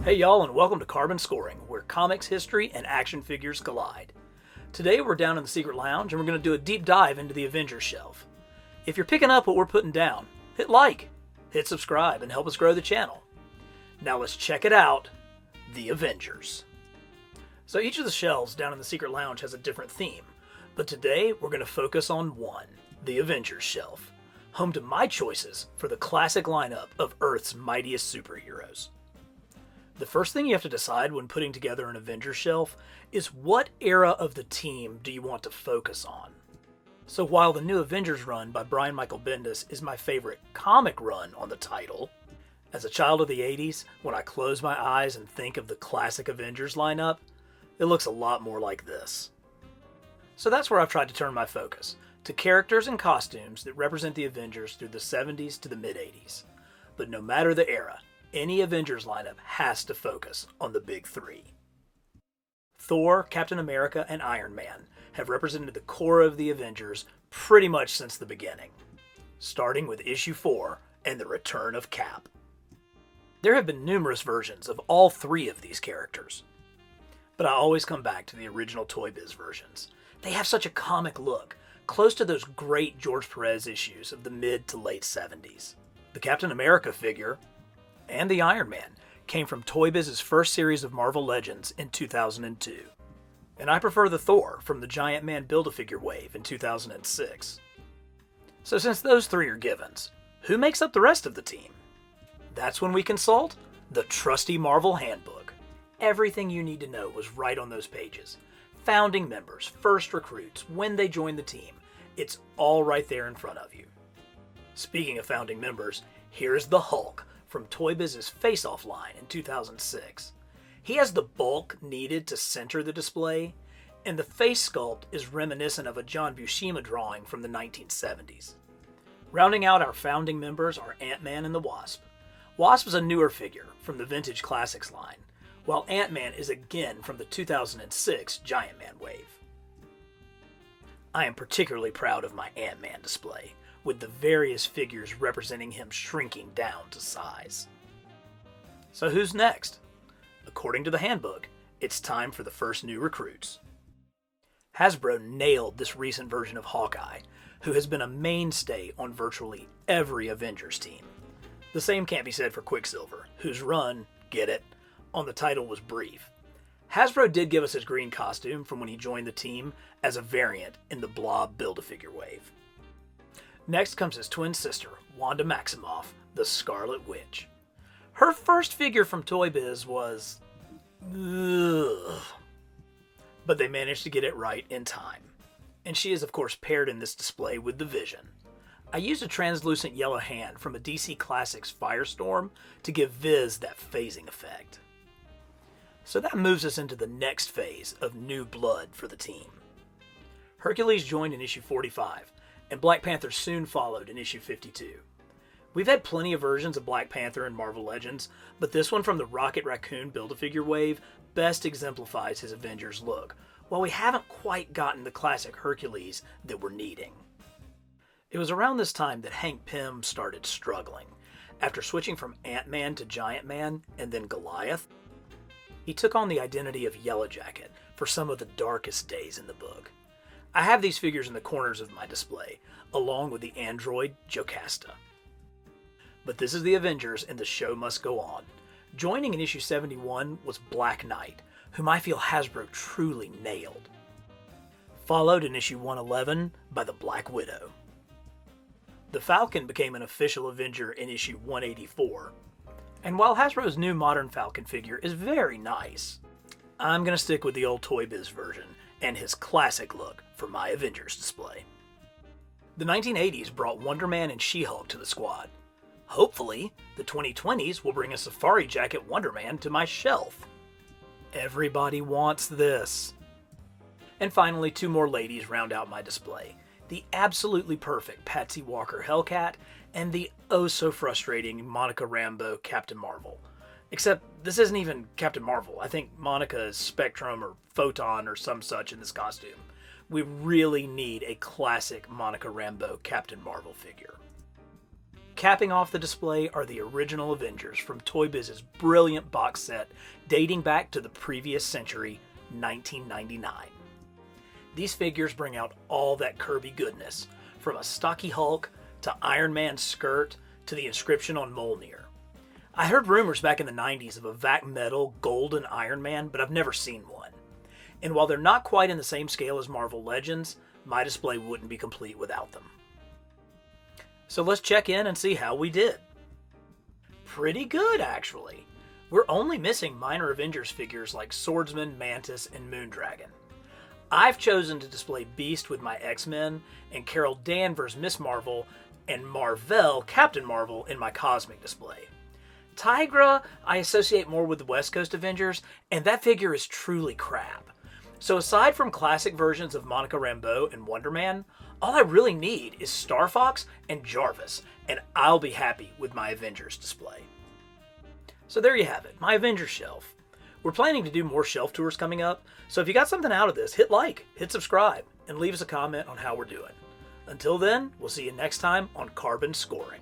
Hey y'all, and welcome to Carbon Scoring, where comics, history, and action figures collide. Today we're down in the Secret Lounge and we're going to do a deep dive into the Avengers shelf. If you're picking up what we're putting down, hit like, hit subscribe, and help us grow the channel. Now let's check it out, the Avengers. So each of the shelves down in the Secret Lounge has a different theme, but today we're going to focus on one, the Avengers shelf, home to my choices for the classic lineup of Earth's mightiest superheroes. The first thing you have to decide when putting together an Avengers shelf is what era of the team do you want to focus on. So while the New Avengers run by Brian Michael Bendis is my favorite comic run on the title, as a child of the 80s, when I close my eyes and think of the classic Avengers lineup, it looks a lot more like this. So that's where I've tried to turn my focus, to characters and costumes that represent the Avengers through the 70s to the mid-80s. But no matter the era, any Avengers lineup has to focus on the big three. Thor, Captain America, and Iron Man have represented the core of the Avengers pretty much since the beginning, starting with issue 4 and the return of Cap. There have been numerous versions of all three of these characters, but I always come back to the original Toy Biz versions. They have such a comic look, close to those great George Perez issues of the mid to late 70s. The Captain America figure and the Iron Man came from Toy Biz's first series of Marvel Legends in 2002. And I prefer the Thor from the Giant Man Build-A-Figure wave in 2006. So since those three are givens, who makes up the rest of the team? That's when we consult the trusty Marvel Handbook. Everything you need to know was right on those pages. Founding members, first recruits, when they joined the team. It's all right there in front of you. Speaking of founding members, here's the Hulk from Toy Biz's Face Off line in 2006. He has the bulk needed to center the display, and the face sculpt is reminiscent of a John Buscema drawing from the 1970s. Rounding out our founding members are Ant-Man and the Wasp. Wasp is a newer figure from the Vintage Classics line, while Ant-Man is again from the 2006 Giant Man wave. I am particularly proud of my Ant-Man display, with the various figures representing him shrinking down to size. So who's next? According to the handbook, it's time for the first new recruits. Hasbro nailed this recent version of Hawkeye, who has been a mainstay on virtually every Avengers team. The same can't be said for Quicksilver, whose run, get it, on the title was brief. Hasbro did give us his green costume from when he joined the team as a variant in the Blob Build-A-Figure wave. Next comes his twin sister, Wanda Maximoff, the Scarlet Witch. Her first figure from Toy Biz was ugh, but they managed to get it right in time. And she is of course paired in this display with the Vision. I used a translucent yellow hand from a DC Classics Firestorm to give Viz that phasing effect. So that moves us into the next phase of new blood for the team. Hercules joined in issue 45, and Black Panther soon followed in issue 52. We've had plenty of versions of Black Panther in Marvel Legends, but this one from the Rocket Raccoon Build-A-Figure wave best exemplifies his Avengers look, while we haven't quite gotten the classic Hercules that we're needing. It was around this time that Hank Pym started struggling. After switching from Ant-Man to Giant Man and then Goliath, he took on the identity of Yellow Jacket for some of the darkest days in the book. I have these figures in the corners of my display, along with the android Jocasta. But this is the Avengers and the show must go on. Joining in issue 71 was Black Knight, whom I feel Hasbro truly nailed. Followed in issue 111 by the Black Widow. The Falcon became an official Avenger in issue 184. And while Hasbro's new modern Falcon figure is very nice, I'm going to stick with the old Toy Biz version and his classic look for my Avengers display. The 1980s brought Wonder Man and She-Hulk to the squad. Hopefully, the 2020s will bring a Safari Jacket Wonder Man to my shelf. Everybody wants this. And finally, two more ladies round out my display. The absolutely perfect Patsy Walker Hellcat and the oh-so-frustrating Monica Rambeau Captain Marvel. Except this isn't even Captain Marvel. I think Monica is Spectrum or Photon or some such in this costume. We really need a classic Monica Rambeau Captain Marvel figure. Capping off the display are the original Avengers from Toy Biz's brilliant box set dating back to the previous century, 1999. These figures bring out all that Kirby goodness, from a stocky Hulk to Iron Man's skirt to the inscription on Mjolnir. I heard rumors back in the 90s of a vac metal golden Iron Man, but I've never seen one. And while they're not quite in the same scale as Marvel Legends, my display wouldn't be complete without them. So let's check in and see how we did. Pretty good, actually. We're only missing minor Avengers figures like Swordsman, Mantis, and Moondragon. I've chosen to display Beast with my X-Men, and Carol Danvers Miss Marvel, and Marvel Captain Marvel in my Cosmic display. Tigra I associate more with the West Coast Avengers, and that figure is truly crap. So aside from classic versions of Monica Rambeau and Wonder Man, all I really need is Star Fox and Jarvis, and I'll be happy with my Avengers display. So there you have it, my Avengers shelf. We're planning to do more shelf tours coming up, so if you got something out of this, hit like, hit subscribe, and leave us a comment on how we're doing. Until then, we'll see you next time on Carbon Scoring.